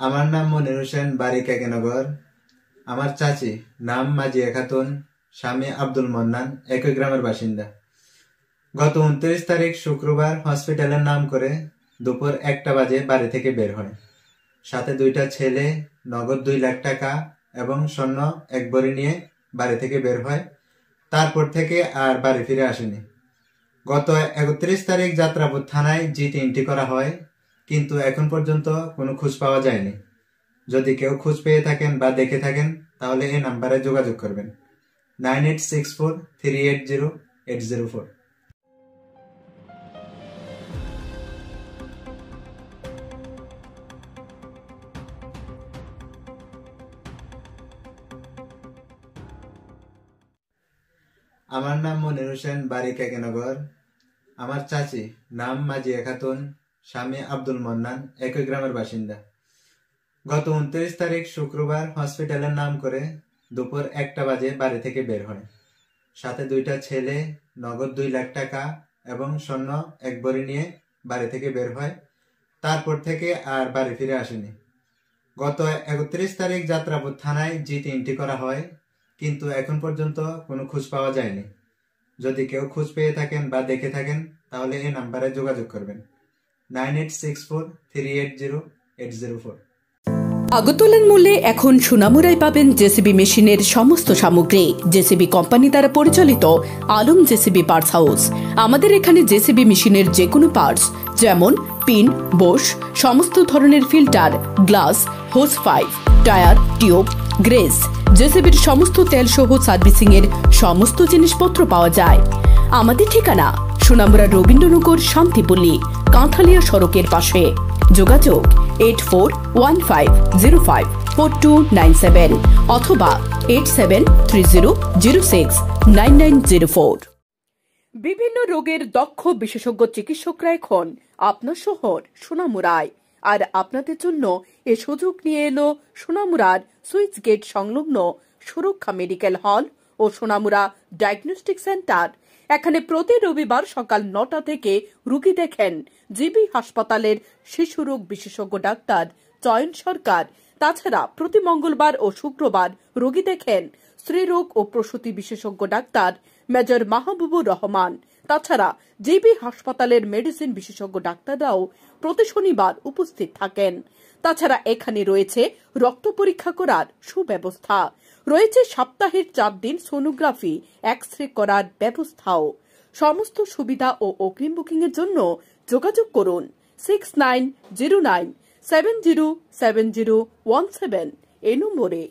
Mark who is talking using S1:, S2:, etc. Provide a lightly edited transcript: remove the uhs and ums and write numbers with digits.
S1: আমার নাম মনির হোসেন, বাড়ি কেকেনগর। আমার চাচি নাম মাজিয়া খাতুন, স্বামী আব্দুল মন্নান, একই গ্রামের বাসিন্দা। গত 29 তারিখ শুক্রবার হসপিটালের নাম করে দুপুর 1টা বাজে বাড়ি থেকে বের হয়। সাথে 2টা ছেলে, নগদ 2 লাখ টাকা এবং স্বর্ণ 1 ভরি নিয়ে বাড়ি থেকে বের হয়। তারপর থেকে আর বাড়ি ফিরে আসেনি। গত 31 তারিখ যাত্রাপুর থানায় জি3টি করা হয়, কিন্তু এখন পর্যন্ত কোনো খোঁজ পাওয়া যায়নি। যদি কেউ খোঁজ পেয়ে থাকেন বা দেখে থাকেন তাহলে এই নাম্বারে যোগাযোগ করবেন 9864380804। আমার নাম মনির হোসেন, বাড়ি কেকেনগর। আমার চাচি নাম মাজিয়া খাতুন, স্বামী আব্দুল মন্নান, একই গ্রামের বাসিন্দা। গত 29 তারিখ শুক্রবার হসপিটালের নাম করে দুপুর 1টা বাজে বাড়ি থেকে বের হয়। সাথে 2টা ছেলে, নগদ 2 লাখ টাকা এবং স্বর্ণ 1 ভরি নিয়ে বাড়ি থেকে বের হয়। তারপর থেকে আর বাড়ি ফিরে আসেনি। গত 31 তারিখ যাত্রাপুর থানায় জি3টি করা হয়, কিন্তু এখন পর্যন্ত কোনো খোঁজ পাওয়া যায়নি। যদি কেউ খোঁজ পেয়ে থাকেন বা দেখে থাকেন তাহলে এই নাম্বারে যোগাযোগ করবেন 9864380804।
S2: আগরতলার মূল্যে এখন সোনামুড়ায় পাবেন জেসিবি মেশিনের সমস্ত সামগ্রী। জেসিবি কোম্পানি দ্বারা পরিচালিত আলম জেসিবি পার্টস হাউস। আমাদের এখানে জেসিবি মেশিনের যে কোনো পার্টস যেমন পিন, বোশ, সমস্ত ধরনের filter, glass, hose pipe, tyre, tube, grease, জেসিবির সমস্ত তেল সহ সার্ভিসিং এর সমস্ত জিনিসপত্র পাওয়া যায়। আমাদের ঠিকানা সোনামুড়া রবীন্দ্রনগর, শান্তিপল্লী, কাঁঠালিয়া সড়কের পাশে। যোগাযোগ 8415054297 অথবা 8730069904। বিভিন্ন রোগের দক্ষ বিশেষজ্ঞ চিকিৎসকরা এখন আপনার শহর সোনামুড়ায়। আর আপনাদের জন্য এ সুযোগ নিয়ে এলো সোনামুড়ার সুইচ গেট সংলগ্ন সুরক্ষা মেডিকেল হল ও সোনামুড়া ডায়াগনস্টিক সেন্টার। এখানে প্রতি রবিবার সকাল 9টা থেকে রোগী দেখেন জিবি হাসপাতালের শিশুরোগ বিশেষজ্ঞ ডাক্তার চয়ন সরকার। তাছাড়া প্রতি মঙ্গলবার ও শুক্রবার রোগী দেখেন স্ত্রীরোগ ও প্রসূতি বিশেষজ্ঞ ডাক্তার মেজর মাহবুবুর রহমান। তাছাড়া জিবি হাসপাতালের মেডিসিন বিশেষজ্ঞ ডাক্তাররাও প্রতি শনিবার উপস্থিত থাকেন। তাছাড়া এখানে রয়েছে রক্ত পরীক্ষা করার সুব্যবস্থা, রয়েছে সপ্তাহের 4 দিন সোনোগ্রাফি, এক্স-রে করার ব্যবস্থাও। সমস্ত সুবিধা ও অগ্রিম বুকিং এর জন্য যোগাযোগ করুন 6909707017 এই নম্বরে।